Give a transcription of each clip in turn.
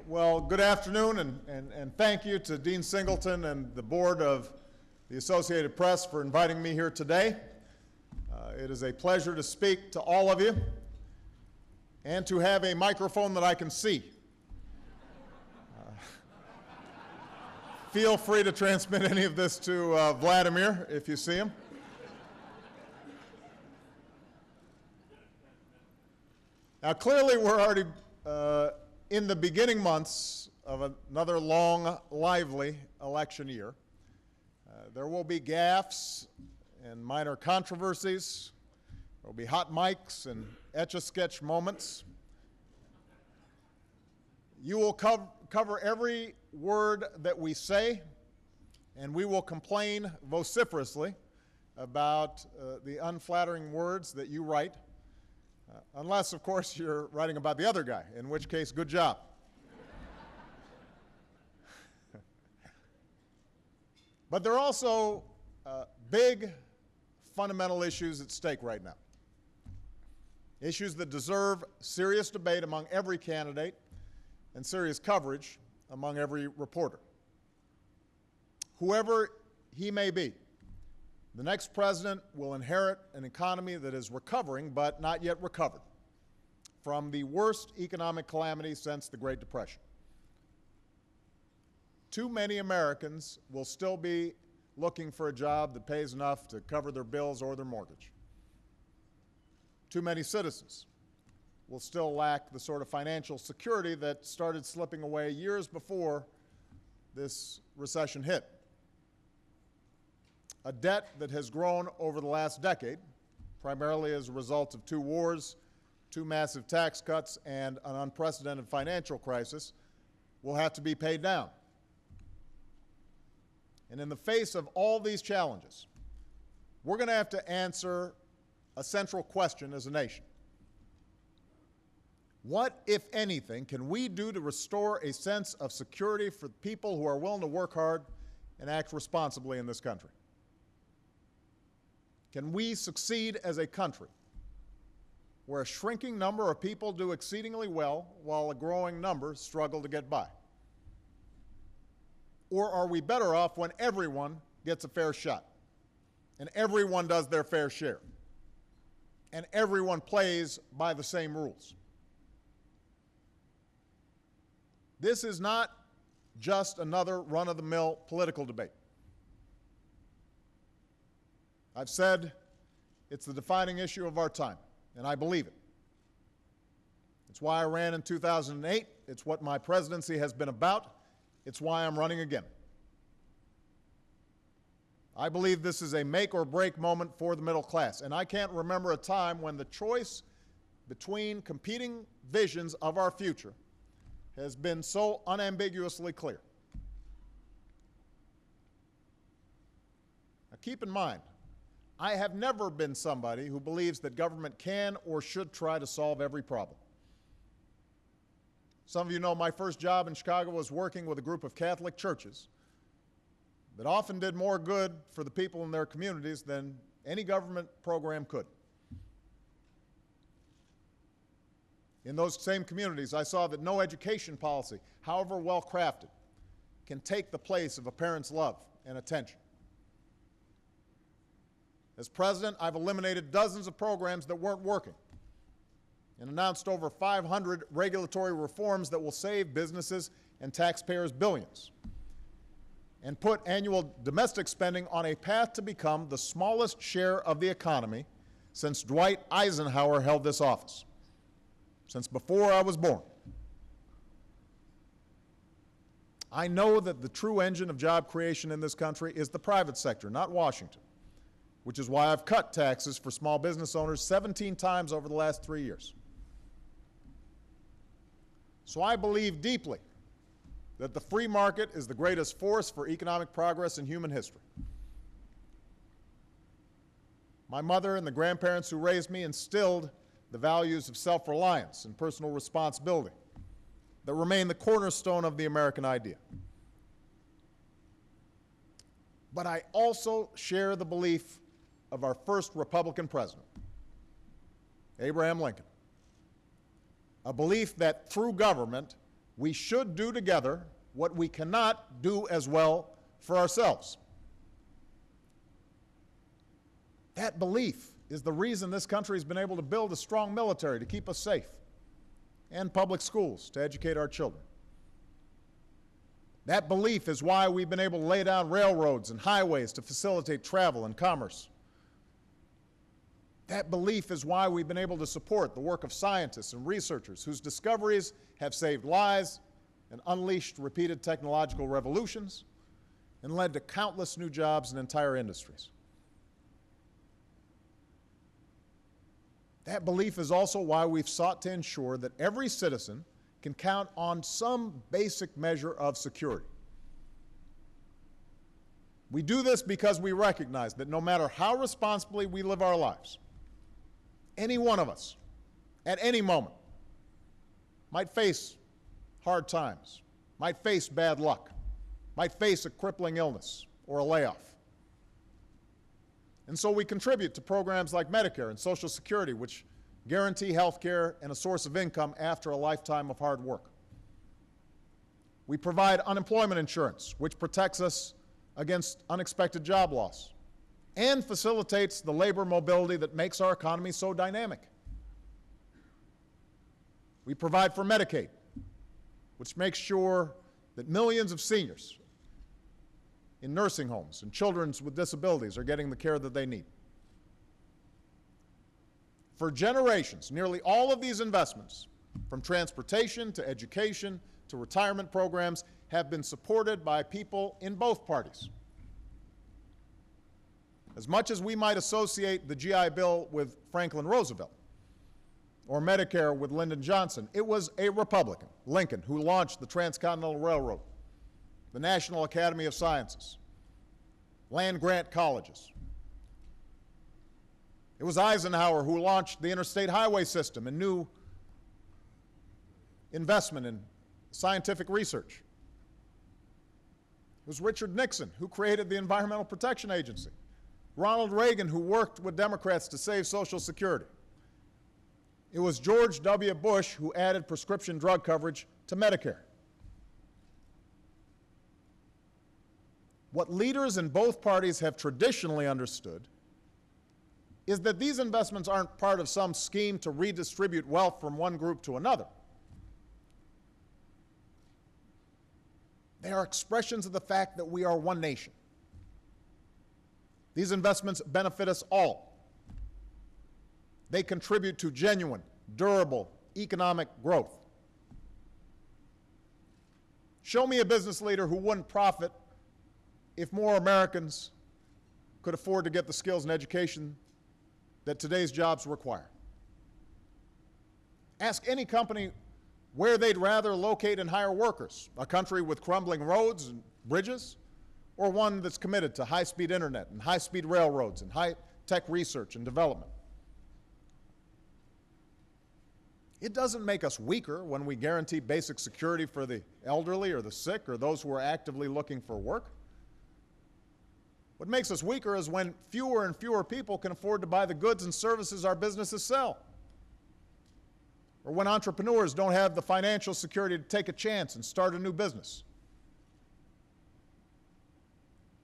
Well, good afternoon, and thank you to Dean Singleton and the board of the Associated Press for inviting me here today. It is a pleasure to speak to all of you and to have a microphone that I can see. Feel free to transmit any of this to Vladimir if you see him. Now, clearly, we're already in the beginning months of another long, lively election year. There will be gaffes and minor controversies. There will be hot mics and etch-a-sketch moments. You will cover every word that we say, and we will complain vociferously about the unflattering words that you write. Unless, of course, you're writing about the other guy, in which case, good job. But there are also big, fundamental issues at stake right now. Issues that deserve serious debate among every candidate and serious coverage among every reporter. Whoever he may be, the next president will inherit an economy that is recovering, but not yet recovered, from the worst economic calamity since the Great Depression. Too many Americans will still be looking for a job that pays enough to cover their bills or their mortgage. Too many citizens will still lack the sort of financial security that started slipping away years before this recession hit. A debt that has grown over the last decade, primarily as a result of 2 wars, 2 massive tax cuts, and an unprecedented financial crisis, will have to be paid down. And in the face of all these challenges, we're going to have to answer a central question as a nation. What, if anything, can we do to restore a sense of security for people who are willing to work hard and act responsibly in this country? Can we succeed as a country where a shrinking number of people do exceedingly well while a growing number struggle to get by? Or are we better off when everyone gets a fair shot and everyone does their fair share and everyone plays by the same rules? This is not just another run-of-the-mill political debate. I've said it's the defining issue of our time, and I believe it. It's why I ran in 2008. It's what my presidency has been about. It's why I'm running again. I believe this is a make-or-break moment for the middle class, and I can't remember a time when the choice between competing visions of our future has been so unambiguously clear. Now, keep in mind, I have never been somebody who believes that government can or should try to solve every problem. Some of you know my first job in Chicago was working with a group of Catholic churches that often did more good for the people in their communities than any government program could. In those same communities, I saw that no education policy, however well crafted, can take the place of a parent's love and attention. As president, I've eliminated dozens of programs that weren't working and announced over 500 regulatory reforms that will save businesses and taxpayers billions, and put annual domestic spending on a path to become the smallest share of the economy since Dwight Eisenhower held this office, since before I was born. I know that the true engine of job creation in this country is the private sector, not Washington, which is why I've cut taxes for small business owners 17 times over the last 3 years. So I believe deeply that the free market is the greatest force for economic progress in human history. My mother and the grandparents who raised me instilled the values of self-reliance and personal responsibility that remain the cornerstone of the American idea. But I also share the belief of our first Republican president, Abraham Lincoln, a belief that through government, we should do together what we cannot do as well for ourselves. That belief is the reason this country has been able to build a strong military to keep us safe, and public schools to educate our children. That belief is why we've been able to lay down railroads and highways to facilitate travel and commerce. That belief is why we've been able to support the work of scientists and researchers whose discoveries have saved lives and unleashed repeated technological revolutions and led to countless new jobs in entire industries. That belief is also why we've sought to ensure that every citizen can count on some basic measure of security. We do this because we recognize that no matter how responsibly we live our lives, any one of us, at any moment, might face hard times, might face bad luck, might face a crippling illness or a layoff. And so we contribute to programs like Medicare and Social Security, which guarantee health care and a source of income after a lifetime of hard work. We provide unemployment insurance, which protects us against unexpected job loss and facilitates the labor mobility that makes our economy so dynamic. We provide for Medicaid, which makes sure that millions of seniors in nursing homes and children with disabilities are getting the care that they need. For generations, nearly all of these investments, from transportation to education to retirement programs, have been supported by people in both parties. As much as we might associate the GI Bill with Franklin Roosevelt or Medicare with Lyndon Johnson, it was a Republican, Lincoln, who launched the Transcontinental Railroad, the National Academy of Sciences, land-grant colleges. It was Eisenhower who launched the interstate highway system and new investment in scientific research. It was Richard Nixon who created the Environmental Protection Agency. Ronald Reagan who worked with Democrats to save Social Security. It was George W. Bush who added prescription drug coverage to Medicare. What leaders in both parties have traditionally understood is that these investments aren't part of some scheme to redistribute wealth from one group to another. They are expressions of the fact that we are one nation. These investments benefit us all. They contribute to genuine, durable economic growth. Show me a business leader who wouldn't profit if more Americans could afford to get the skills and education that today's jobs require. Ask any company where they'd rather locate and hire workers, a country with crumbling roads and bridges, or one that's committed to high-speed internet and high-speed railroads and high-tech research and development. It doesn't make us weaker when we guarantee basic security for the elderly or the sick or those who are actively looking for work. What makes us weaker is when fewer and fewer people can afford to buy the goods and services our businesses sell, or when entrepreneurs don't have the financial security to take a chance and start a new business.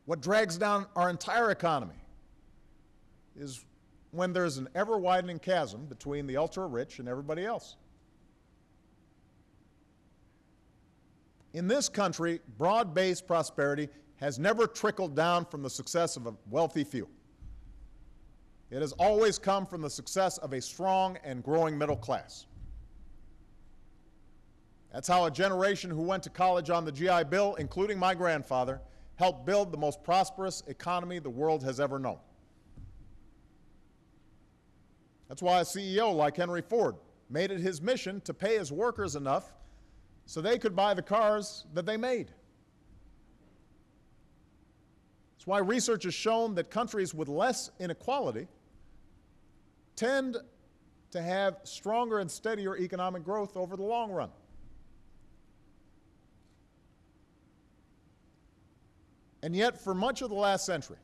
What drags down our entire economy is when there's an ever-widening chasm between the ultra-rich and everybody else. In this country, broad-based prosperity has never trickled down from the success of a wealthy few. It has always come from the success of a strong and growing middle class. That's how a generation who went to college on the GI Bill, including my grandfather, helped build the most prosperous economy the world has ever known. That's why a CEO like Henry Ford made it his mission to pay his workers enough so they could buy the cars that they made. That's why research has shown that countries with less inequality tend to have stronger and steadier economic growth over the long run. And yet, for much of the last century,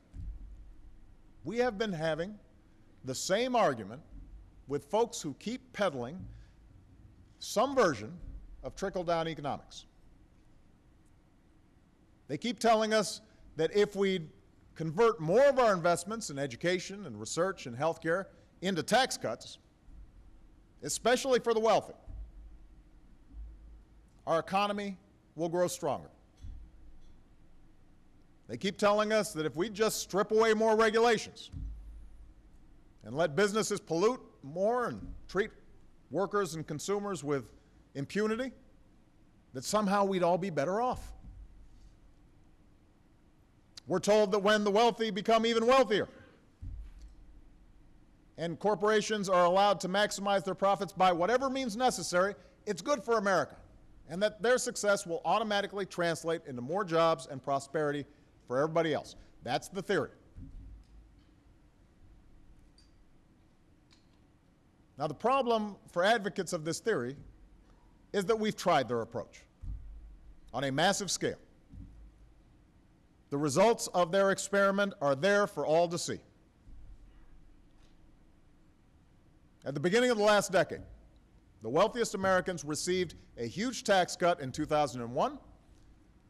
we have been having the same argument with folks who keep peddling some version of trickle-down economics. They keep telling us that if we convert more of our investments in education and research and healthcare into tax cuts, especially for the wealthy, our economy will grow stronger. They keep telling us that if we just strip away more regulations and let businesses pollute more and treat workers and consumers with impunity, that somehow we'd all be better off. We're told that when the wealthy become even wealthier and corporations are allowed to maximize their profits by whatever means necessary, it's good for America, and that their success will automatically translate into more jobs and prosperity for everybody else. That's the theory. Now, the problem for advocates of this theory is that we've tried their approach on a massive scale. The results of their experiment are there for all to see. At the beginning of the last decade, the wealthiest Americans received a huge tax cut in 2001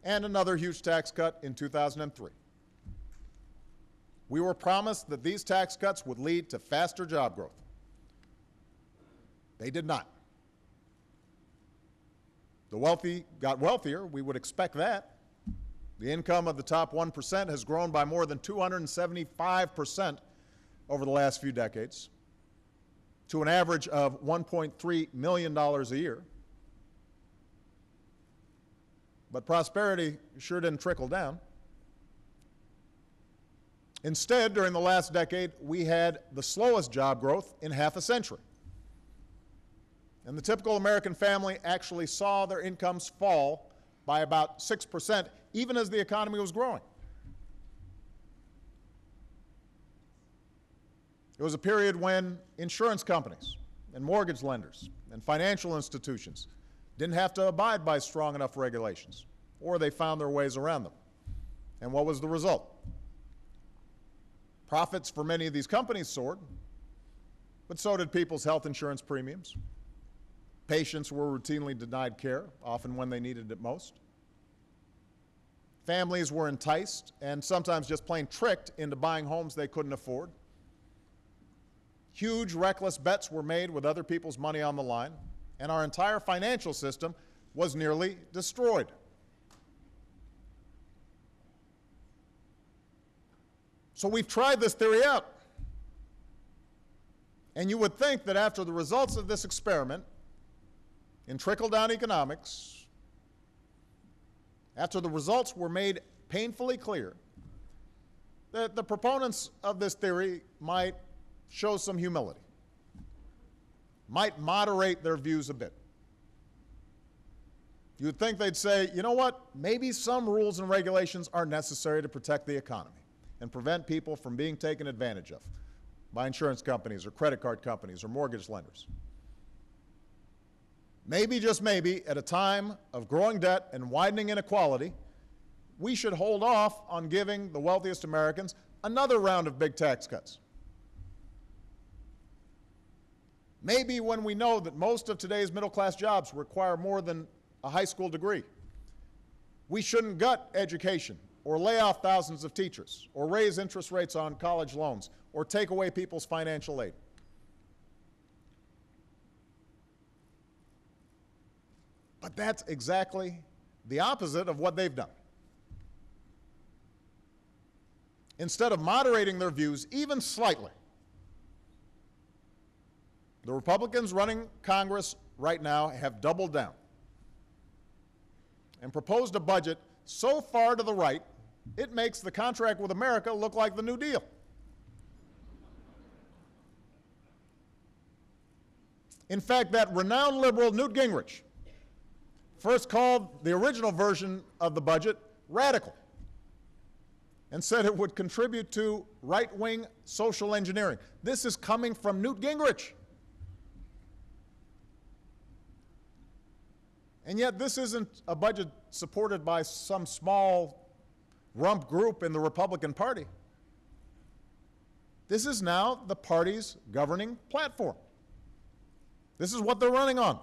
and another huge tax cut in 2003. We were promised that these tax cuts would lead to faster job growth. They did not. The wealthy got wealthier. We would expect that. The income of the top 1% has grown by more than 275% over the last few decades, to an average of $1.3 million a year. But prosperity sure didn't trickle down. Instead, during the last decade, we had the slowest job growth in half a century. And the typical American family actually saw their incomes fall by about 6%, even as the economy was growing. It was a period when insurance companies and mortgage lenders and financial institutions didn't have to abide by strong enough regulations, or they found their ways around them. And what was the result? Profits for many of these companies soared, but so did people's health insurance premiums. Patients were routinely denied care, often when they needed it most. Families were enticed and sometimes just plain tricked into buying homes they couldn't afford. Huge, reckless bets were made with other people's money on the line, and our entire financial system was nearly destroyed. So we've tried this theory out. And you would think that after the results of this experiment in trickle-down economics, after the results were made painfully clear, that the proponents of this theory might show some humility, might moderate their views a bit. You'd think they'd say, you know what, maybe some rules and regulations are necessary to protect the economy and prevent people from being taken advantage of by insurance companies or credit card companies or mortgage lenders. Maybe, just maybe, at a time of growing debt and widening inequality, we should hold off on giving the wealthiest Americans another round of big tax cuts. Maybe when we know that most of today's middle-class jobs require more than a high school degree, we shouldn't gut education or lay off thousands of teachers or raise interest rates on college loans or take away people's financial aid. But that's exactly the opposite of what they've done. Instead of moderating their views even slightly, the Republicans running Congress right now have doubled down and proposed a budget so far to the right, it makes the contract with America look like the New Deal. In fact, that renowned liberal Newt Gingrich first called the original version of the budget radical and said it would contribute to right-wing social engineering. This is coming from Newt Gingrich. And yet this isn't a budget supported by some small rump group in the Republican Party. This is now the party's governing platform. This is what they're running on.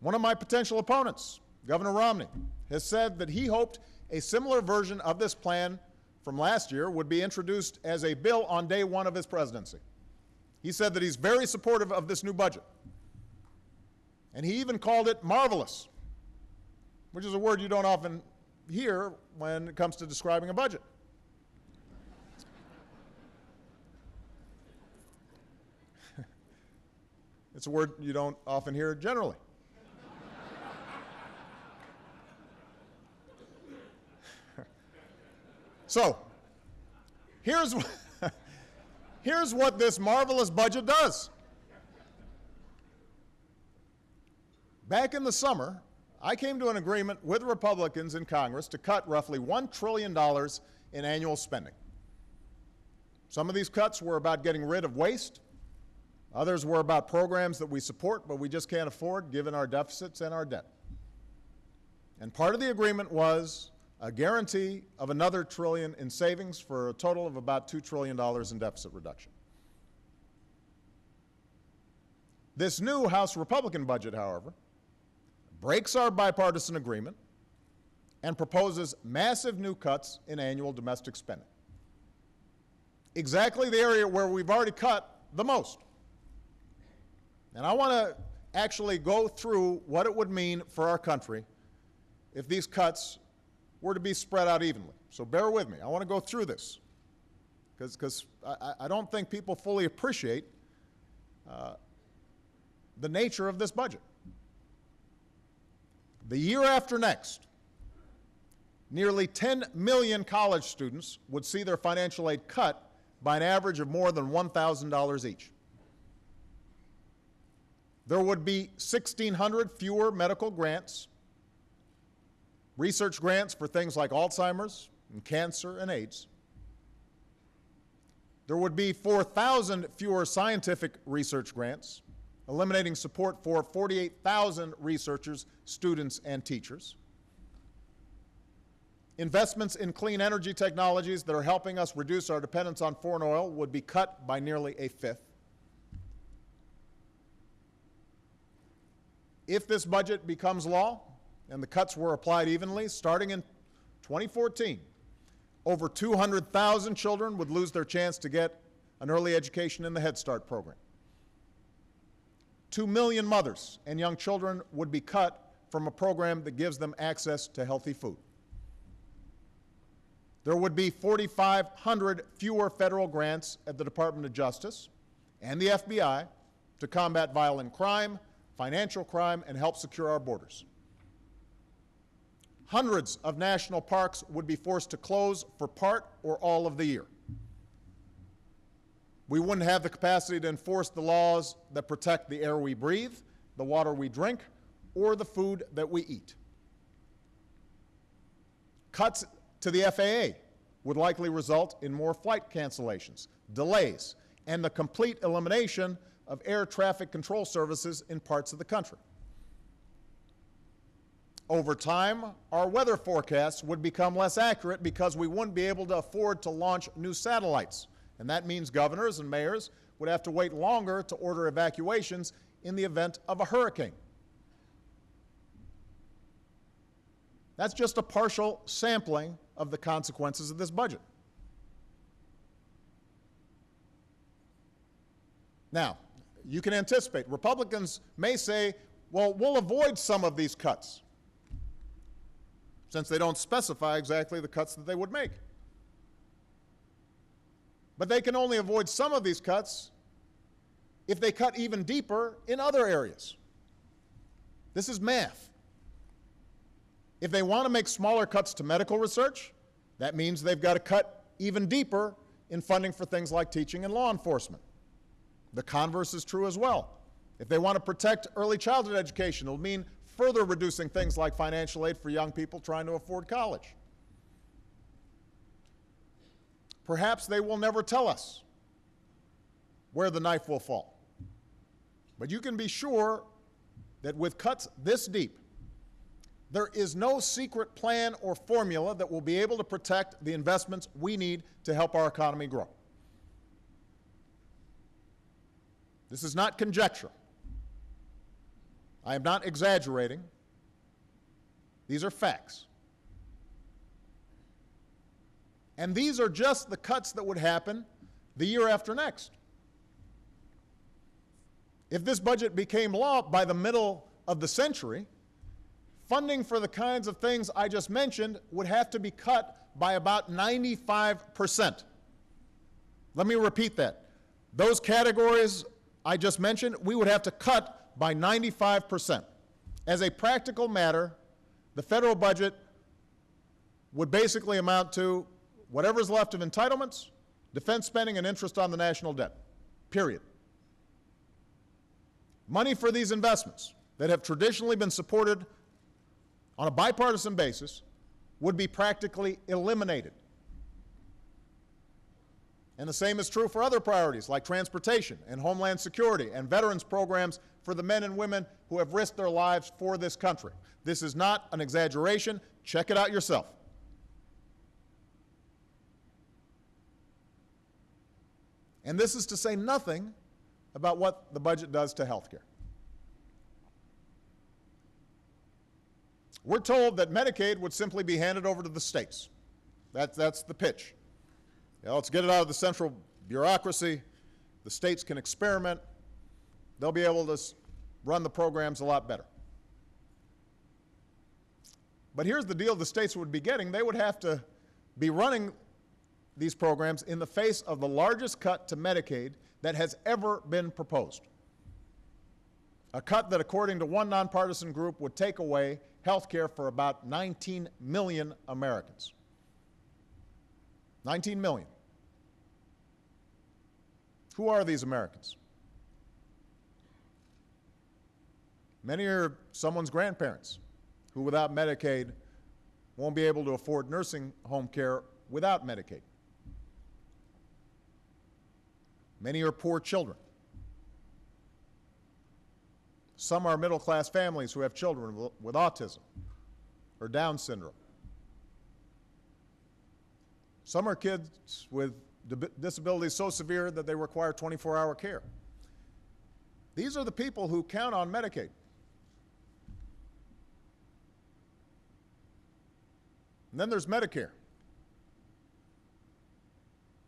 One of my potential opponents, Governor Romney, has said that he hoped a similar version of this plan from last year would be introduced as a bill on day one of his presidency. He said that he's very supportive of this new budget. And he even called it marvelous, which is a word you don't often hear when it comes to describing a budget. It's a word you don't often hear generally. So, here's what this marvelous budget does. Back in the summer, I came to an agreement with Republicans in Congress to cut roughly $1 trillion in annual spending. Some of these cuts were about getting rid of waste. Others were about programs that we support but we just can't afford given our deficits and our debt. And part of the agreement was a guarantee of another trillion in savings for a total of about $2 trillion in deficit reduction. This new House Republican budget, however, breaks our bipartisan agreement and proposes massive new cuts in annual domestic spending. Exactly the area where we've already cut the most. And I want to actually go through what it would mean for our country if these cuts were to be spread out evenly. So bear with me. I want to go through this because I don't think people fully appreciate the nature of this budget. The year after next, nearly 10 million college students would see their financial aid cut by an average of more than $1,000 each. There would be 1,600 fewer medical grants, research grants for things like Alzheimer's and cancer and AIDS. There would be 4,000 fewer scientific research grants, eliminating support for 48,000 researchers, students, and teachers. Investments in clean energy technologies that are helping us reduce our dependence on foreign oil would be cut by nearly a fifth. If this budget becomes law and the cuts were applied evenly, starting in 2014, over 200,000 children would lose their chance to get an early education in the Head Start program. 2 million mothers and young children would be cut from a program that gives them access to healthy food. There would be 4,500 fewer federal grants at the Department of Justice and the FBI to combat violent crime, financial crime, and help secure our borders. Hundreds of national parks would be forced to close for part or all of the year. We wouldn't have the capacity to enforce the laws that protect the air we breathe, the water we drink, or the food that we eat. Cuts to the FAA would likely result in more flight cancellations, delays, and the complete elimination of air traffic control services in parts of the country. Over time, our weather forecasts would become less accurate because we wouldn't be able to afford to launch new satellites. And that means governors and mayors would have to wait longer to order evacuations in the event of a hurricane. That's just a partial sampling of the consequences of this budget. Now, you can anticipate, Republicans may say, well, we'll avoid some of these cuts, since they don't specify exactly the cuts that they would make. But they can only avoid some of these cuts if they cut even deeper in other areas. This is math. If they want to make smaller cuts to medical research, that means they've got to cut even deeper in funding for things like teaching and law enforcement. The converse is true as well. If they want to protect early childhood education, it'll mean further reducing things like financial aid for young people trying to afford college. Perhaps they will never tell us where the knife will fall. But you can be sure that with cuts this deep, there is no secret plan or formula that will be able to protect the investments we need to help our economy grow. This is not conjecture. I am not exaggerating. These are facts. And these are just the cuts that would happen the year after next. If this budget became law by the middle of the century, funding for the kinds of things I just mentioned would have to be cut by about 95%. Let me repeat that. Those categories I just mentioned, we would have to cut by 95%. As a practical matter, the federal budget would basically amount to whatever's left of entitlements, defense spending, and interest on the national debt, period. Money for these investments that have traditionally been supported on a bipartisan basis would be practically eliminated. And the same is true for other priorities like transportation and homeland security and veterans programs for the men and women who have risked their lives for this country. This is not an exaggeration. Check it out yourself. And this is to say nothing about what the budget does to health care. We're told that Medicaid would simply be handed over to the states. That's the pitch. Let's get it out of the central bureaucracy. The states can experiment. They'll be able to run the programs a lot better. But here's the deal the states would be getting. They would have to be running these programs in the face of the largest cut to Medicaid that has ever been proposed. A cut that, according to one nonpartisan group, would take away health care for about 19 million Americans. 19 million. Who are these Americans? Many are someone's grandparents who, without Medicaid, won't be able to afford nursing home care without Medicaid. Many are poor children. Some are middle-class families who have children with autism or Down syndrome. Some are kids with disabilities so severe that they require 24-hour care. These are the people who count on Medicaid. And then there's Medicare.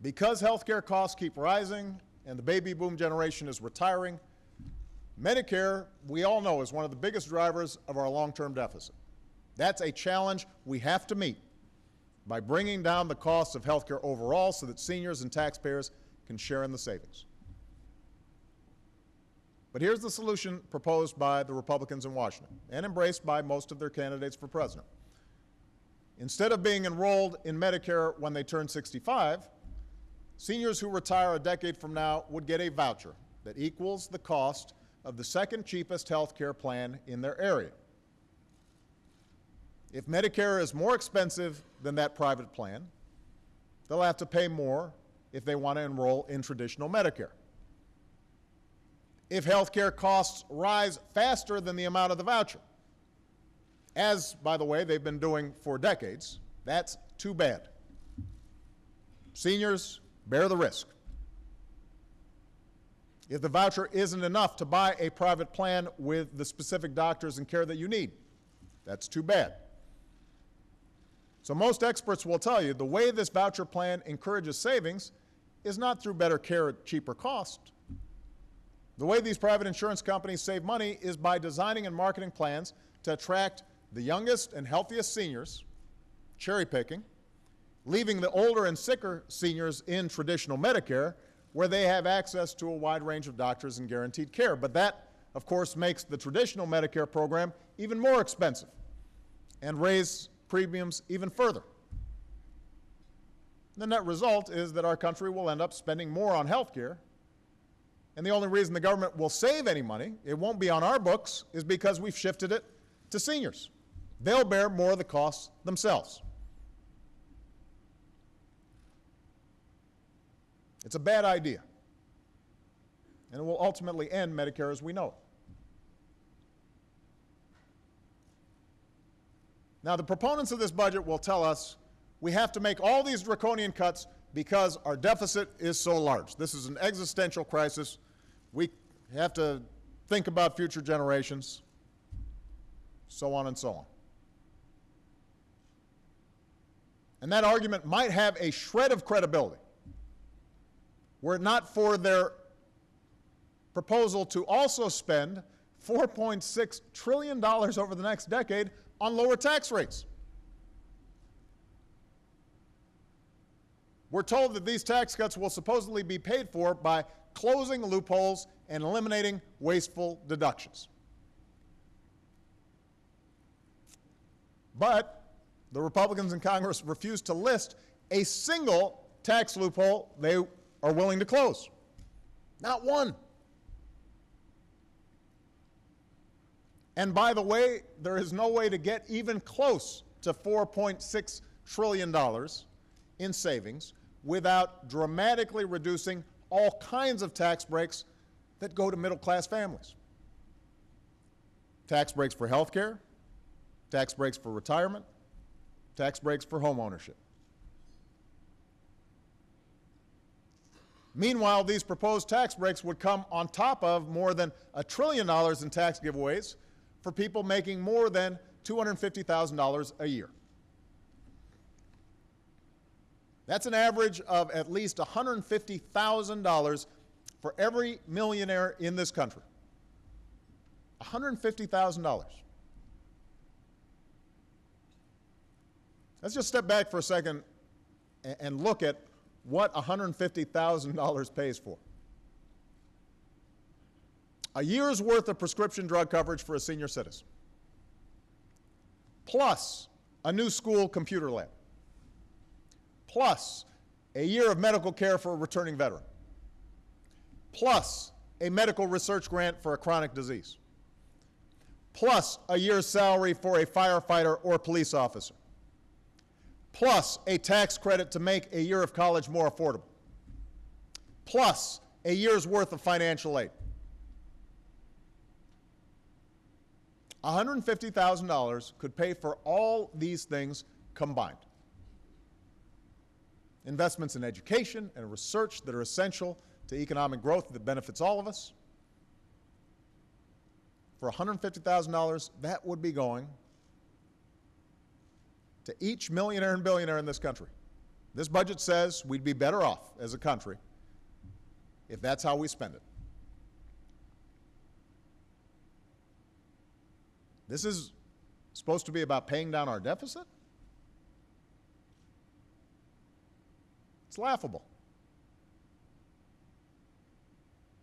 Because health care costs keep rising and the baby boom generation is retiring, Medicare, we all know, is one of the biggest drivers of our long-term deficit. That's a challenge we have to meet by bringing down the costs of health care overall so that seniors and taxpayers can share in the savings. But here's the solution proposed by the Republicans in Washington and embraced by most of their candidates for president. Instead of being enrolled in Medicare when they turn 65, seniors who retire a decade from now would get a voucher that equals the cost of the second cheapest health care plan in their area. If Medicare is more expensive than that private plan, they'll have to pay more if they want to enroll in traditional Medicare. If health care costs rise faster than the amount of the voucher, as, by the way, they've been doing for decades, that's too bad. Seniors bear the risk. If the voucher isn't enough to buy a private plan with the specific doctors and care that you need, that's too bad. So most experts will tell you the way this voucher plan encourages savings is not through better care at cheaper cost. The way these private insurance companies save money is by designing and marketing plans to attract the youngest and healthiest seniors, cherry picking, leaving the older and sicker seniors in traditional Medicare, where they have access to a wide range of doctors and guaranteed care. But that, of course, makes the traditional Medicare program even more expensive and raise premiums even further. The net result is that our country will end up spending more on health care, and the only reason the government will save any money, it won't be on our books, is because we've shifted it to seniors. They'll bear more of the costs themselves. It's a bad idea, and it will ultimately end Medicare as we know it. Now, the proponents of this budget will tell us we have to make all these draconian cuts because our deficit is so large. This is an existential crisis. We have to think about future generations. so on and so on. And that argument might have a shred of credibility were it not for their proposal to also spend $4.6 trillion over the next decade on lower tax rates. We're told that these tax cuts will supposedly be paid for by closing loopholes and eliminating wasteful deductions. But the Republicans in Congress refuse to list a single tax loophole they are willing to close. Not one. And by the way, there is no way to get even close to $4.6 trillion in savings without dramatically reducing all kinds of tax breaks that go to middle-class families. Tax breaks for health care, tax breaks for retirement, tax breaks for home ownership. Meanwhile, these proposed tax breaks would come on top of more than $1 trillion in tax giveaways for people making more than $250,000 a year. That's an average of at least $150,000 for every millionaire in this country. $150,000. Let's just step back for a second and look at what $150,000 pays for. A year's worth of prescription drug coverage for a senior citizen, plus a new school computer lab, plus a year of medical care for a returning veteran, plus a medical research grant for a chronic disease, plus a year's salary for a firefighter or police officer, plus a tax credit to make a year of college more affordable, plus a year's worth of financial aid. $150,000 could pay for all these things combined. Investments in education and research that are essential to economic growth that benefits all of us. For $150,000, that would be going to each millionaire and billionaire in this country. This budget says we'd be better off as a country if that's how we spend it. This is supposed to be about paying down our deficit? It's laughable.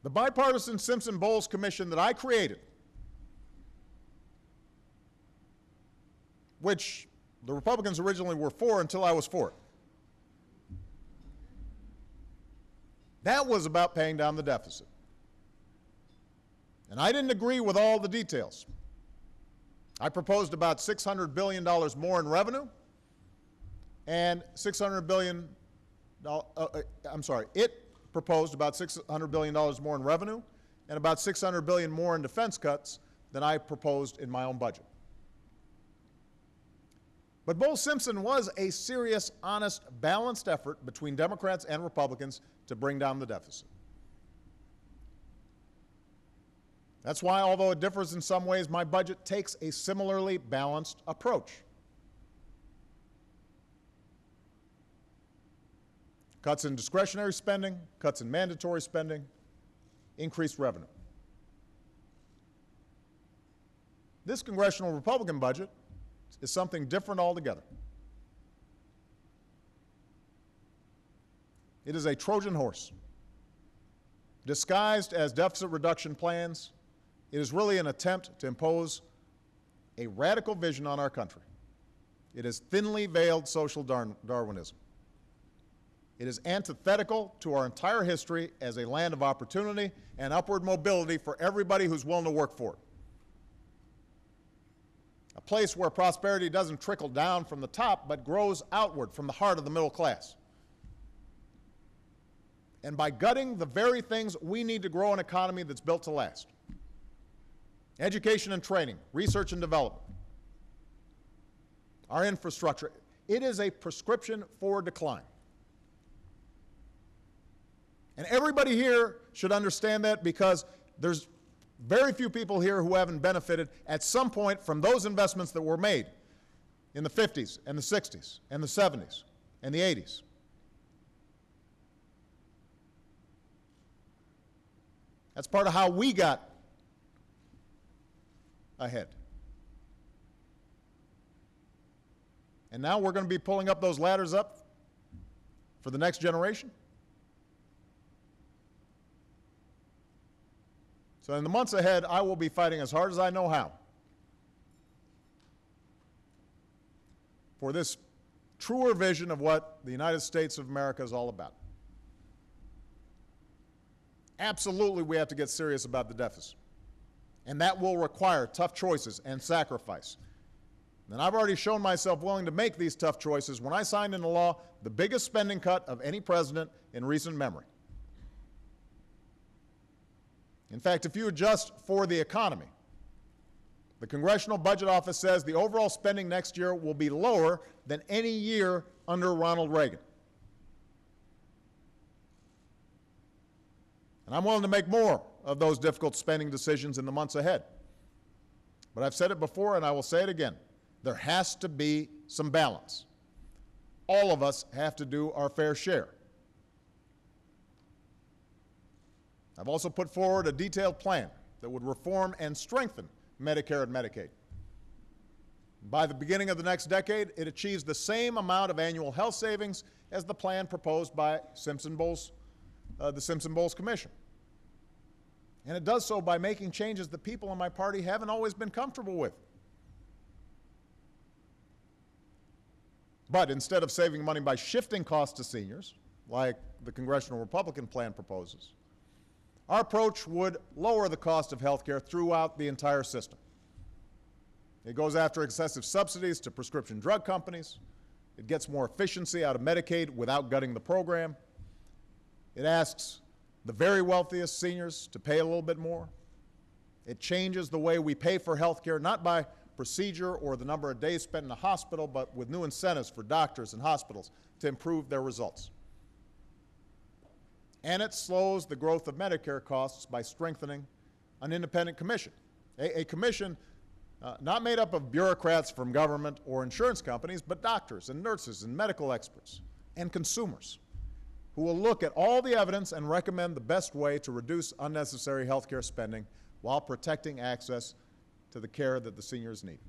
The bipartisan Simpson-Bowles Commission that I created, which the Republicans originally were for until I was for it, that was about paying down the deficit. And I didn't agree with all the details. I proposed about $600 billion more in revenue and it proposed about $600 billion more in revenue and about $600 billion more in defense cuts than I proposed in my own budget. But Bowles-Simpson was a serious, honest, balanced effort between Democrats and Republicans to bring down the deficit. That's why, although it differs in some ways, my budget takes a similarly balanced approach. Cuts in discretionary spending, cuts in mandatory spending, increased revenue. This congressional Republican budget is something different altogether. It is a Trojan horse. Disguised as deficit reduction plans, it is really an attempt to impose a radical vision on our country. It is thinly veiled social Darwinism. It is antithetical to our entire history as a land of opportunity and upward mobility for everybody who's willing to work for it. A place where prosperity doesn't trickle down from the top, but grows outward from the heart of the middle class. And by gutting the very things we need to grow an economy that's built to last. Education and training, research and development, our infrastructure. It is a prescription for decline. And everybody here should understand that, because there's very few people here who haven't benefited at some point from those investments that were made in the 50s and the 60s and the 70s and the 80s. That's part of how we got ahead. And now we're going to be pulling up those ladders up for the next generation. So in the months ahead, I will be fighting as hard as I know how for this truer vision of what the United States of America is all about. Absolutely, we have to get serious about the deficit. And that will require tough choices and sacrifice. And I've already shown myself willing to make these tough choices when I signed into law the biggest spending cut of any president in recent memory. In fact, if you adjust for the economy, the Congressional Budget Office says the overall spending next year will be lower than any year under Ronald Reagan. And I'm willing to make more of those difficult spending decisions in the months ahead. But I've said it before and I will say it again. There has to be some balance. All of us have to do our fair share. I've also put forward a detailed plan that would reform and strengthen Medicare and Medicaid. By the beginning of the next decade, it achieves the same amount of annual health savings as the plan proposed by the Simpson-Bowles Commission. And it does so by making changes that people in my party haven't always been comfortable with. But instead of saving money by shifting costs to seniors, like the Congressional Republican plan proposes, our approach would lower the cost of health care throughout the entire system. It goes after excessive subsidies to prescription drug companies. It gets more efficiency out of Medicaid without gutting the program. It asks the very wealthiest seniors to pay a little bit more. It changes the way we pay for health care, not by procedure or the number of days spent in a hospital, but with new incentives for doctors and hospitals to improve their results. And it slows the growth of Medicare costs by strengthening an independent commission, a commission not made up of bureaucrats from government or insurance companies, but doctors and nurses and medical experts and consumers who will look at all the evidence and recommend the best way to reduce unnecessary health care spending while protecting access to the care that the seniors need.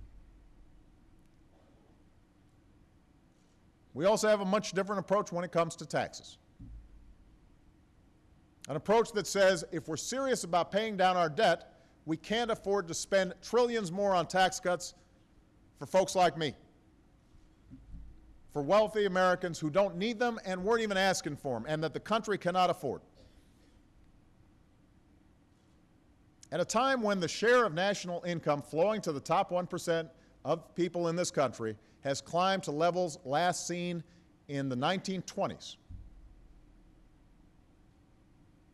We also have a much different approach when it comes to taxes. An approach that says if we're serious about paying down our debt, we can't afford to spend trillions more on tax cuts for folks like me, for wealthy Americans who don't need them and weren't even asking for them, and that the country cannot afford. At a time when the share of national income flowing to the top 1% of people in this country has climbed to levels last seen in the 1920s,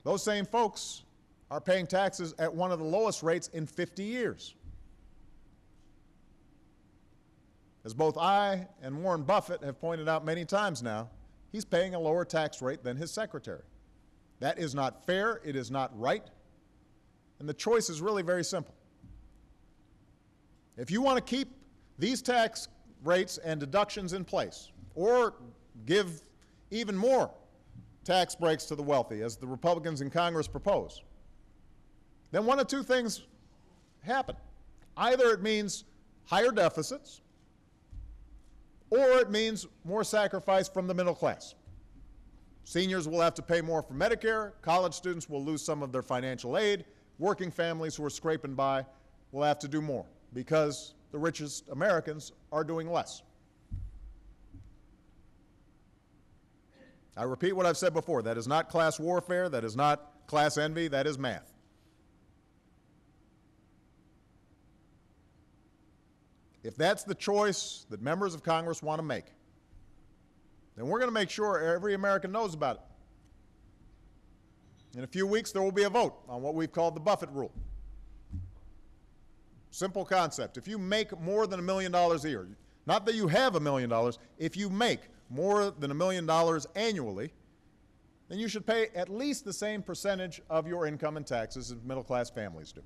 those same folks are paying taxes at one of the lowest rates in 50 years. As both I and Warren Buffett have pointed out many times now, he's paying a lower tax rate than his secretary. That is not fair, it is not right, and the choice is really very simple. If you want to keep these tax rates and deductions in place, or give even more tax breaks to the wealthy, as the Republicans in Congress propose, then one of two things happen. Either it means higher deficits, or it means more sacrifice from the middle class. Seniors will have to pay more for Medicare, college students will lose some of their financial aid, working families who are scraping by will have to do more because the richest Americans are doing less. I repeat what I've said before, that is not class warfare, that is not class envy, that is math. If that's the choice that members of Congress want to make, then we're going to make sure every American knows about it. In a few weeks, there will be a vote on what we've called the Buffett rule. Simple concept. If you make more than $1 million a year, not that you have $1 million, if you make more than $1 million annually, then you should pay at least the same percentage of your income in taxes as middle-class families do.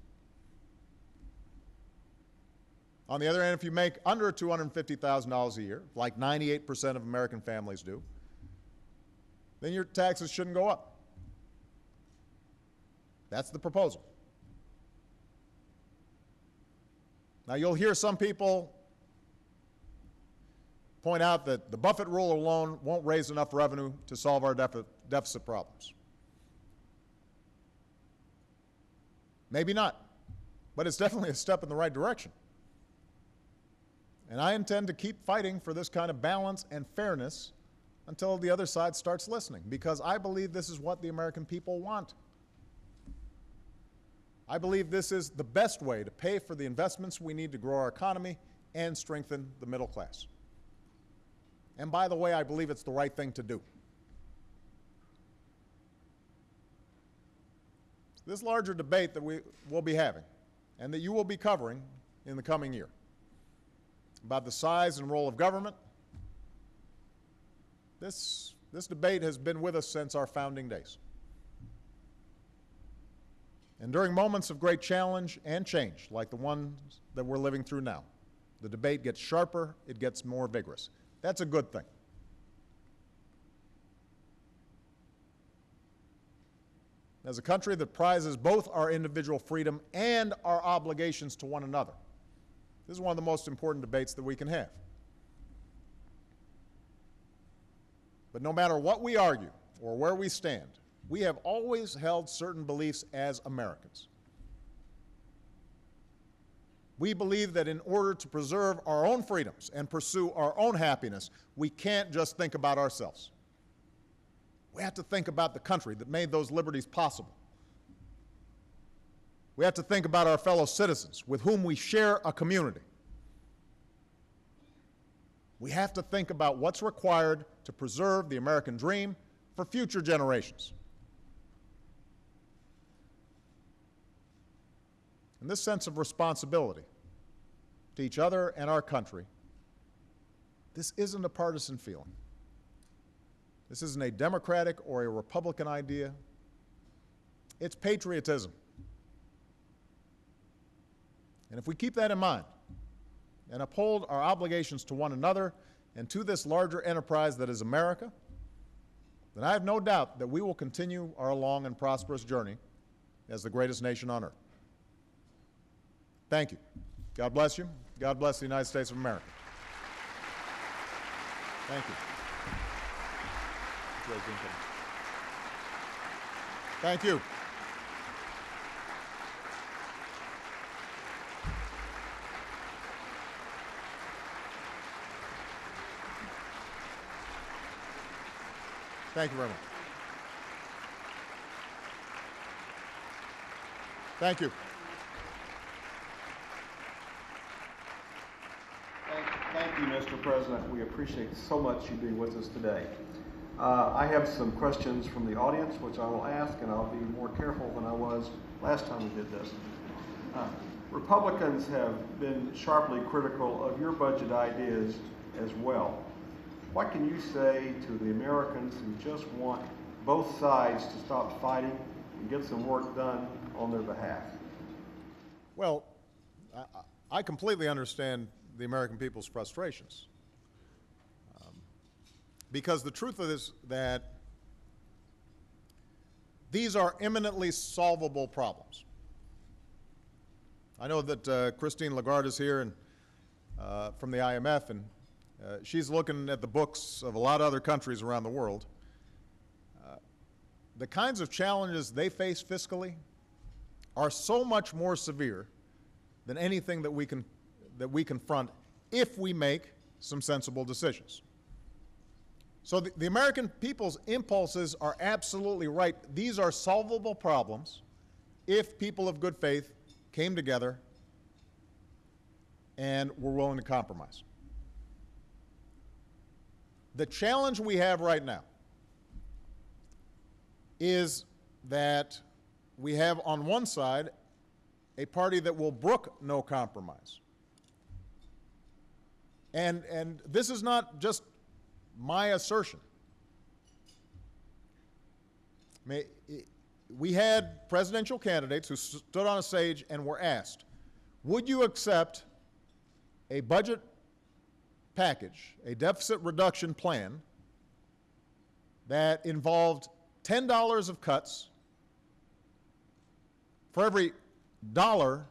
On the other hand, if you make under $250,000 a year, like 98% of American families do, then your taxes shouldn't go up. That's the proposal. Now, you'll hear some people point out that the Buffett rule alone won't raise enough revenue to solve our deficit problems. Maybe not, but it's definitely a step in the right direction. And I intend to keep fighting for this kind of balance and fairness until the other side starts listening, because I believe this is what the American people want. I believe this is the best way to pay for the investments we need to grow our economy and strengthen the middle class. And by the way, I believe it's the right thing to do. This larger debate that we will be having and that you will be covering in the coming year about the size and role of government, this debate has been with us since our founding days. And during moments of great challenge and change, like the ones that we're living through now, the debate gets sharper, it gets more vigorous. That's a good thing. As a country that prizes both our individual freedom and our obligations to one another, this is one of the most important debates that we can have. But no matter what we argue or where we stand, we have always held certain beliefs as Americans. We believe that in order to preserve our own freedoms and pursue our own happiness, we can't just think about ourselves. We have to think about the country that made those liberties possible. We have to think about our fellow citizens with whom we share a community. We have to think about what's required to preserve the American dream for future generations. And this sense of responsibility to each other and our country, this isn't a partisan feeling. This isn't a Democratic or a Republican idea. It's patriotism. And if we keep that in mind and uphold our obligations to one another and to this larger enterprise that is America, then I have no doubt that we will continue our long and prosperous journey as the greatest nation on earth. Thank you. God bless you. God bless the United States of America. Thank you. Thank you. Thank you very much. Thank you. Thank you, Mr. President. We appreciate so much you being with us today. I have some questions from the audience, which I will ask, and I'll be more careful than I was last time we did this. Republicans have been sharply critical of your budget ideas as well. What can you say to the Americans who just want both sides to stop fighting and get some work done on their behalf? Well, I completely understand the American people's frustrations. Because the truth is that these are eminently solvable problems. I know that Christine Lagarde is here and, from the IMF, and she's looking at the books of a lot of other countries around the world. The kinds of challenges they face fiscally are so much more severe than anything that we confront if we make some sensible decisions. So the American people's impulses are absolutely right. These are solvable problems if people of good faith came together and were willing to compromise. The challenge we have right now is that we have on one side a party that will brook no compromise. And this is not just my assertion. We had presidential candidates who stood on a stage and were asked, would you accept a budget package, a deficit reduction plan that involved $10 of cuts for every dollar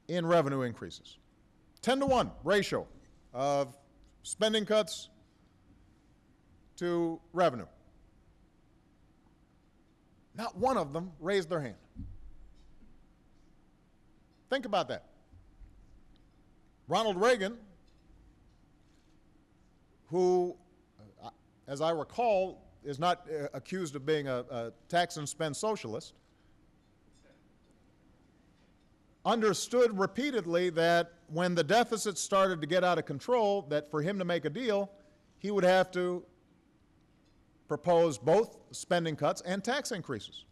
in revenue increases. 10-to-1 ratio of spending cuts to revenue. Not one of them raised their hand. Think about that. Ronald Reagan, who, as I recall, is not accused of being a tax and spend socialist, understood repeatedly that when the deficit started to get out of control, that for him to make a deal, he would have to propose both spending cuts and tax increases.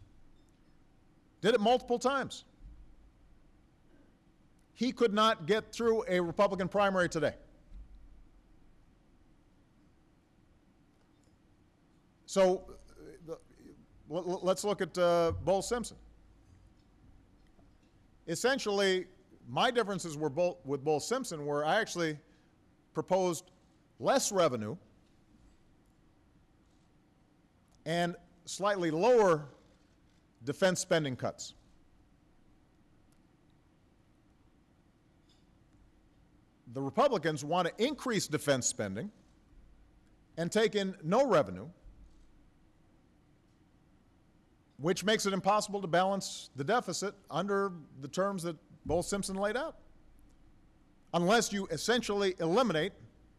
Did it multiple times. He could not get through a Republican primary today. So let's look at Bull Simpson. Essentially, my differences were with Bull Simpson where I actually proposed less revenue and slightly lower defense spending cuts. The Republicans want to increase defense spending and take in no revenue, which makes it impossible to balance the deficit under the terms that Bull Simpson laid out. Unless you essentially eliminate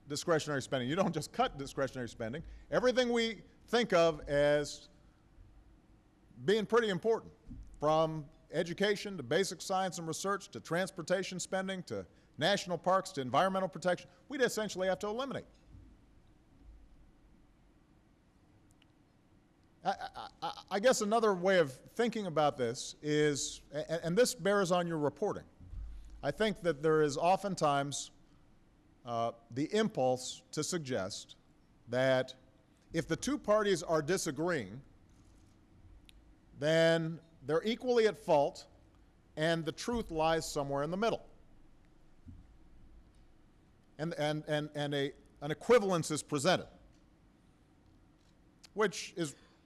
discretionary spending. You don't just cut discretionary spending. Everything we think of as being pretty important, from education to basic science and research to transportation spending to national parks to environmental protection, we'd essentially have to eliminate. I guess another way of thinking about this is, and this bears on your reporting, I think that there is oftentimes the impulse to suggest that if the two parties are disagreeing, then they're equally at fault and the truth lies somewhere in the middle. And an equivalence is presented, which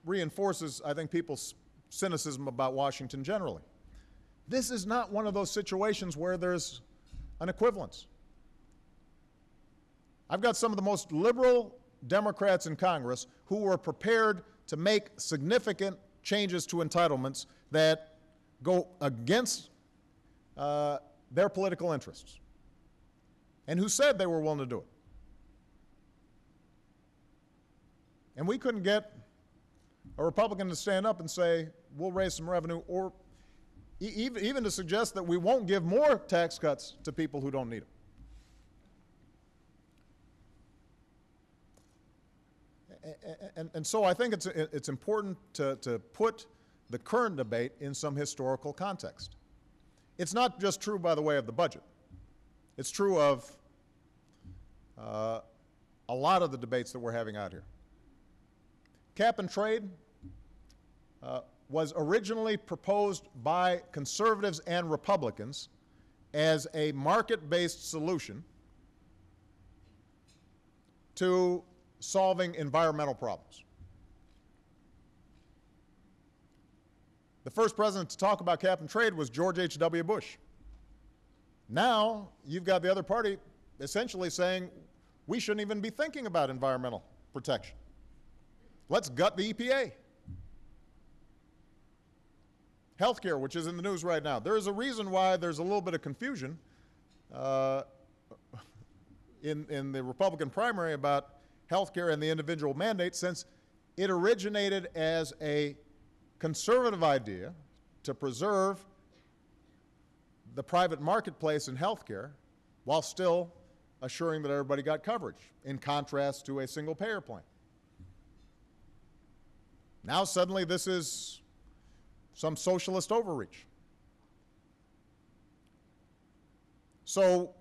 reinforces, I think, people's cynicism about Washington generally. This is not one of those situations where there's an equivalence. I've got some of the most liberal Democrats in Congress who were prepared to make significant changes to entitlements that go against their political interests, and who said they were willing to do it. And we couldn't get a Republican to stand up and say, we'll raise some revenue, or even to suggest that we won't give more tax cuts to people who don't need them. And so I think it's important to put the current debate in some historical context. It's not just true, by the way, of the budget. It's true of a lot of the debates that we're having out here. Cap and trade was originally proposed by conservatives and Republicans as a market-based solution to solving environmental problems. The first president to talk about cap and trade was George H.W. Bush. Now, you've got the other party essentially saying, we shouldn't even be thinking about environmental protection. Let's gut the EPA. Healthcare, which is in the news right now. There is a reason why there's a little bit of confusion in the Republican primary about healthcare and the individual mandate, since it originated as a conservative idea to preserve the private marketplace in healthcare while still assuring that everybody got coverage, in contrast to a single-payer plan. Now suddenly this is some socialist overreach. So,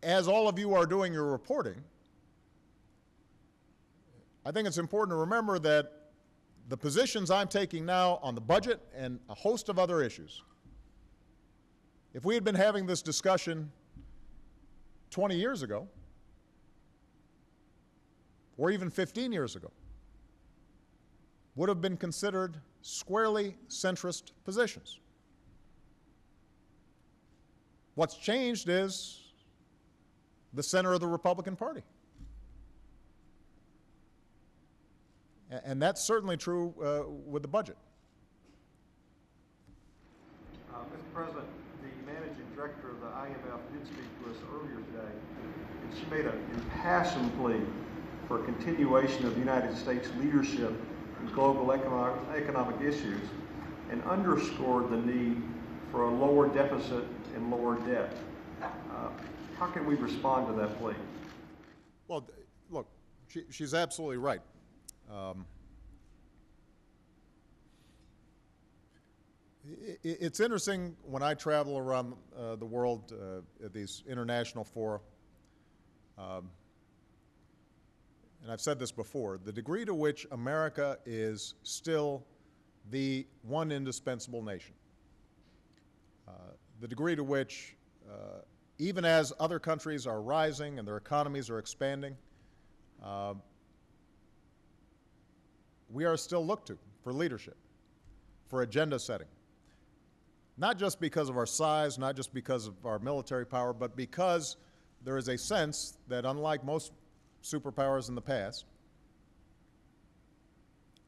as all of you are doing your reporting, I think it's important to remember that the positions I'm taking now on the budget and a host of other issues, if we had been having this discussion 20 years ago, or even 15 years ago, would have been considered squarely centrist positions. What's changed is the center of the Republican Party. And that's certainly true with the budget. Mr. President, the managing director of the IMF did speak to us earlier today, and she made an impassioned plea for continuation of the United States leadership in global economic issues and underscored the need for a lower deficit and lower debt. How can we respond to that plea? Well, look, she's absolutely right. It's interesting when I travel around the world at these international fora, and I've said this before, the degree to which America is still the one indispensable nation, the degree to which, even as other countries are rising and their economies are expanding, we are still looked to for leadership, for agenda setting. Not just because of our size, not just because of our military power, but because there is a sense that, unlike most superpowers in the past,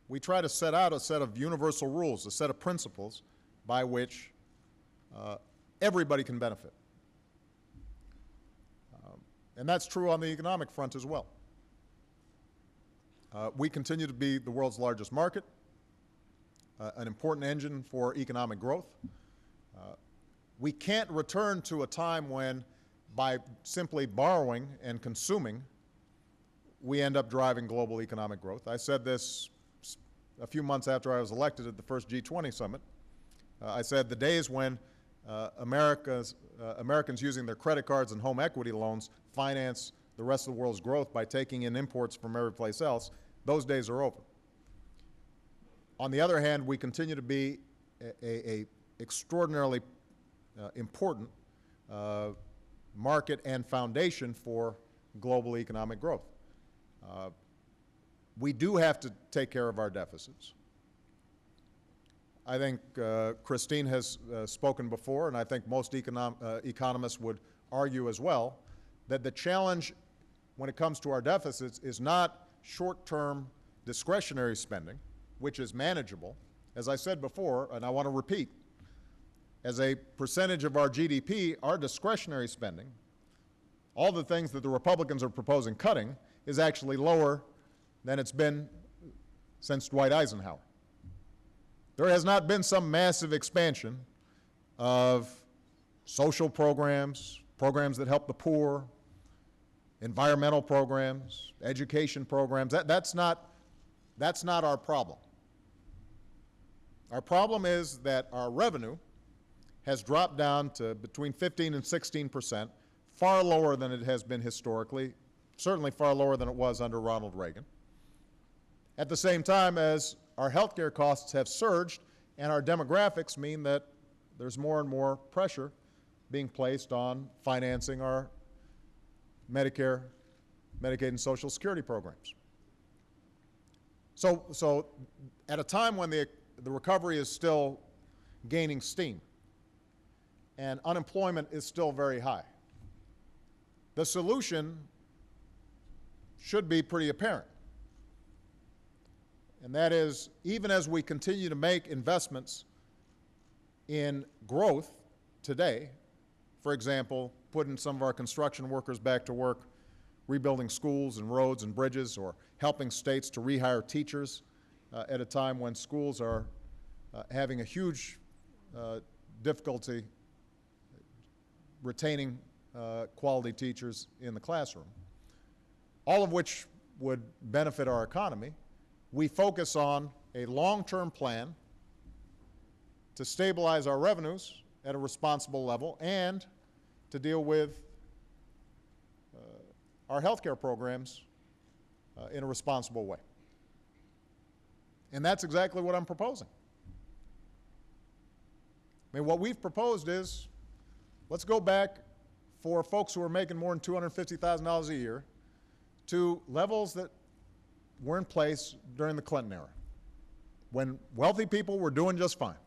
we try to set out a set of universal rules, a set of principles by which everybody can benefit. And that's true on the economic front as well. We continue to be the world's largest market, an important engine for economic growth. We can't return to a time when, by simply borrowing and consuming, we end up driving global economic growth. I said this a few months after I was elected at the first G20 summit. I said the days when Americans using their credit cards and home equity loans finance the rest of the world's growth by taking in imports from every place else, those days are over. On the other hand, we continue to be a extraordinarily important market and foundation for global economic growth. We do have to take care of our deficits. I think Christine has spoken before, and I think most economists would argue as well, that the challenge when it comes to our deficits is not short-term discretionary spending, which is manageable. As I said before, and I want to repeat, as a percentage of our GDP, our discretionary spending, all the things that the Republicans are proposing cutting, is actually lower than it's been since Dwight Eisenhower. There has not been some massive expansion of social programs, programs that help the poor, environmental programs, education programs. That's not our problem. Our problem is that our revenue has dropped down to between 15 and 16%, far lower than it has been historically, certainly far lower than it was under Ronald Reagan. At the same time as our healthcare costs have surged, and our demographics mean that there's more and more pressure being placed on financing our Medicare, Medicaid, and Social Security programs. So at a time when the recovery is still gaining steam and unemployment is still very high, the solution should be pretty apparent. And that is, even as we continue to make investments in growth today, for example, putting some of our construction workers back to work, rebuilding schools and roads and bridges, or helping states to rehire teachers at a time when schools are having a huge difficulty retaining quality teachers in the classroom, all of which would benefit our economy. We focus on a long-term plan to stabilize our revenues at a responsible level and to deal with our health care programs in a responsible way. And that's exactly what I'm proposing. I mean, what we've proposed is, let's go back for folks who are making more than $250,000 a year to levels that were in place during the Clinton era, when wealthy people were doing just fine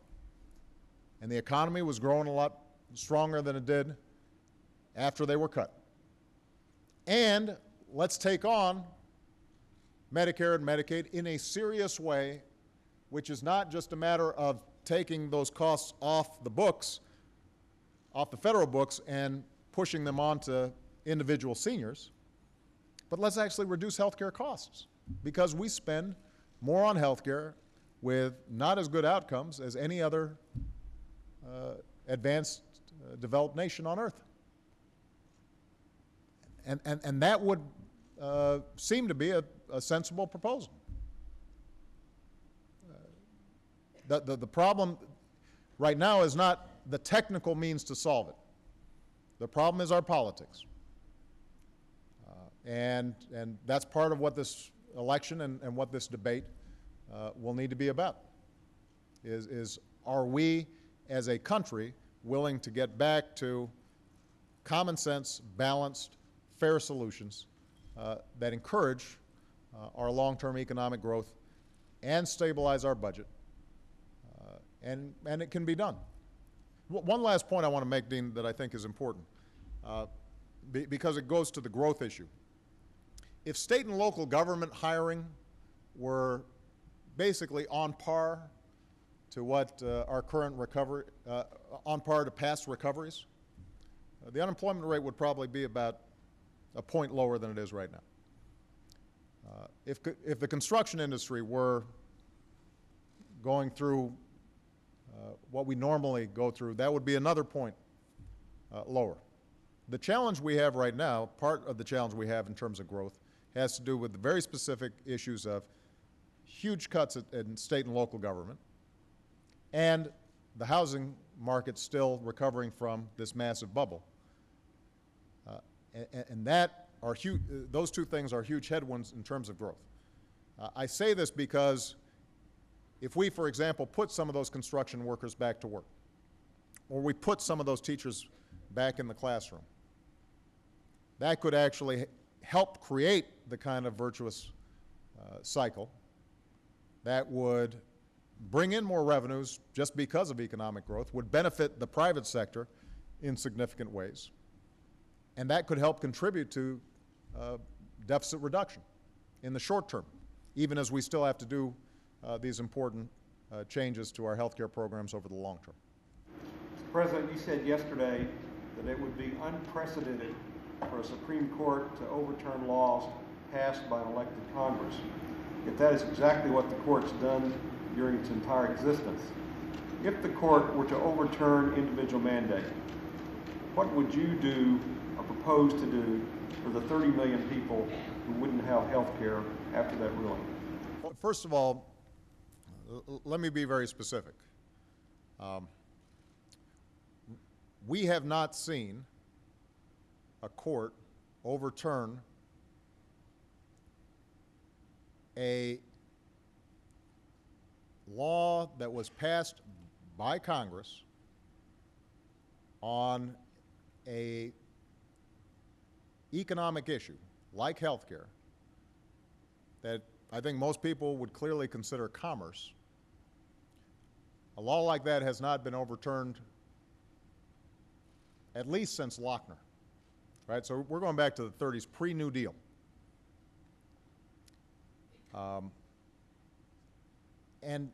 and the economy was growing a lot stronger than it did after they were cut. And let's take on Medicare and Medicaid in a serious way, which is not just a matter of taking those costs off the books, off the federal books, and pushing them on to individual seniors, but let's actually reduce health care costs, because we spend more on health care with not as good outcomes as any other advanced developed nation on earth. And that would seem to be a sensible proposal. The problem right now is not the technical means to solve it. The problem is our politics. And that's part of what this election and what this debate will need to be about, is are we as a country willing to get back to common sense, balanced, fair solutions that encourage our long-term economic growth and stabilize our budget, and it can be done. One last point I want to make, Dean, that I think is important, because it goes to the growth issue. If state and local government hiring were basically on par to what our current recovery, on par to past recoveries, the unemployment rate would probably be about a point lower than it is right now. If the construction industry were going through what we normally go through, that would be another point lower. The challenge we have right now, part of the challenge we have in terms of growth, has to do with the very specific issues of huge cuts in state and local government, and the housing market still recovering from this massive bubble. And that are huge, those two things are huge headwinds in terms of growth. I say this because if we, for example, put some of those construction workers back to work, or we put some of those teachers back in the classroom, that could actually help create the kind of virtuous cycle that would bring in more revenues just because of economic growth, would benefit the private sector in significant ways, and that could help contribute to deficit reduction in the short term, even as we still have to do these important changes to our health care programs over the long term. Mr. President, you said yesterday that it would be unprecedented for a Supreme Court to overturn laws passed by an elected Congress. Yet that is exactly what the court's done during its entire existence. If the court were to overturn individual mandate, what would you do or propose to do for the 30 million people who wouldn't have health care after that ruling? Well, first of all, let me be very specific. We have not seen a court overturn a law that was passed by Congress on an economic issue like health care that I think most people would clearly consider commerce. A law like that has not been overturned at least since Lochner, right? So we're going back to the 30s, pre-New Deal. And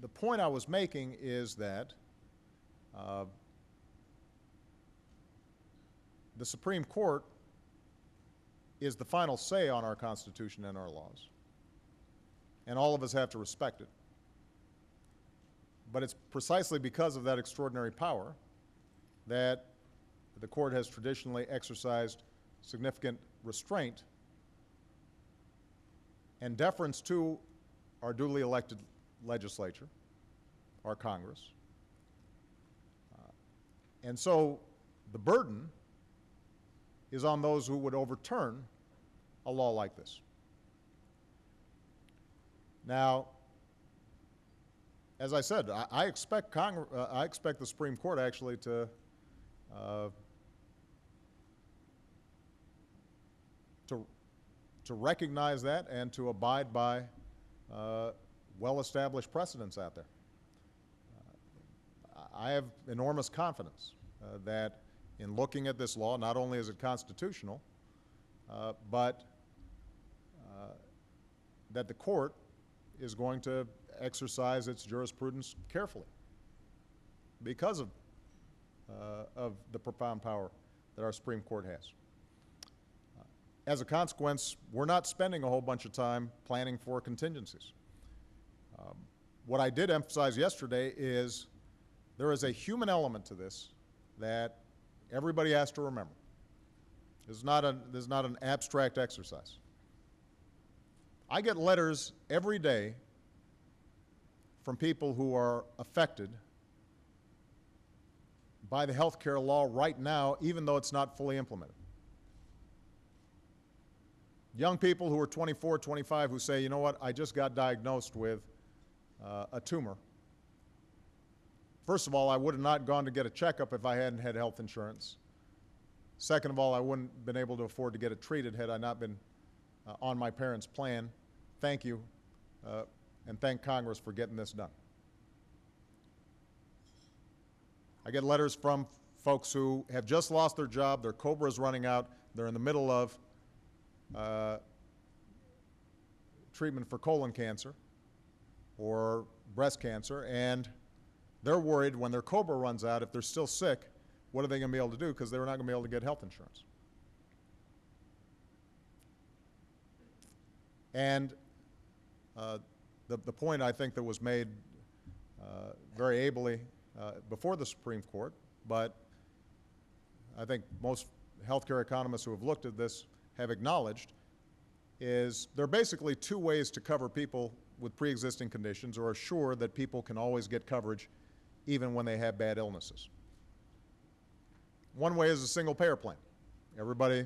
the point I was making is that the Supreme Court is the final say on our Constitution and our laws, and all of us have to respect it. But it's precisely because of that extraordinary power that the court has traditionally exercised significant restraint and deference to our duly elected legislature, our Congress. And so the burden is on those who would overturn a law like this. Now, as I said, I expect the Supreme Court actually to to recognize that and to abide by well-established precedents out there. I have enormous confidence that in looking at this law, not only is it constitutional, but that the court is going to exercise its jurisprudence carefully because of the profound power that our Supreme Court has. As a consequence, we're not spending a whole bunch of time planning for contingencies. What I did emphasize yesterday is there is a human element to this that everybody has to remember. This is not an abstract exercise. I get letters every day from people who are affected by the health care law right now, even though it's not fully implemented. Young people who are 24, 25 who say, you know what, I just got diagnosed with a tumor. First of all, I would have not gone to get a checkup if I hadn't had health insurance. Second of all, I wouldn't have been able to afford to get it treated had I not been on my parents' plan. Thank you, and thank Congress for getting this done. I get letters from folks who have just lost their job, their COBRA is running out, they're in the middle of treatment for colon cancer or breast cancer, and they're worried when their COBRA runs out, if they're still sick, what are they going to be able to do? Because they're not going to be able to get health insurance. And the point I think that was made very ably before the Supreme Court, but I think most healthcare economists who have looked at this have acknowledged, is there are basically two ways to cover people with pre-existing conditions or assure that people can always get coverage even when they have bad illnesses. One way is a single-payer plan. Everybody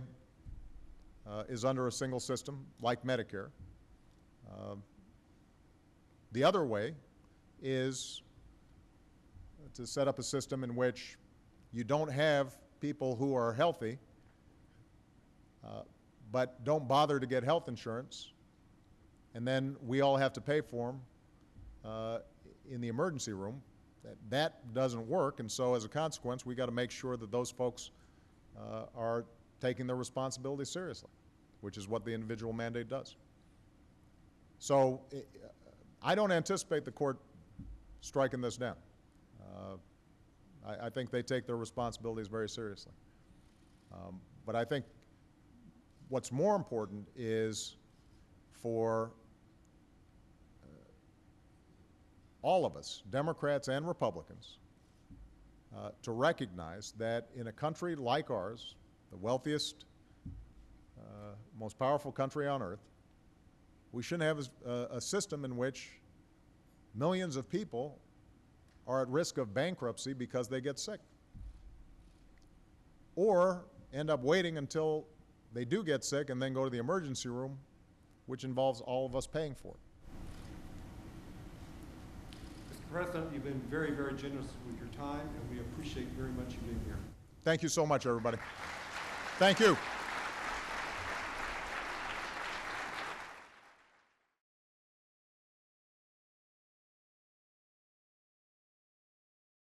is under a single system, like Medicare. The other way is to set up a system in which you don't have people who are healthy but don't bother to get health insurance, and then we all have to pay for them in the emergency room. That doesn't work, and so as a consequence, we got to make sure that those folks are taking their responsibility seriously, which is what the individual mandate does. So I don't anticipate the court striking this down. I think they take their responsibilities very seriously. But I think what's more important is for all of us, Democrats and Republicans, to recognize that in a country like ours, the wealthiest, most powerful country on earth, we shouldn't have a system in which millions of people are at risk of bankruptcy because they get sick, or end up waiting until they do get sick and then go to the emergency room, which involves all of us paying for it. Mr. President, you've been very, very generous with your time, and we appreciate very much you being here. Thank you so much, everybody. Thank you.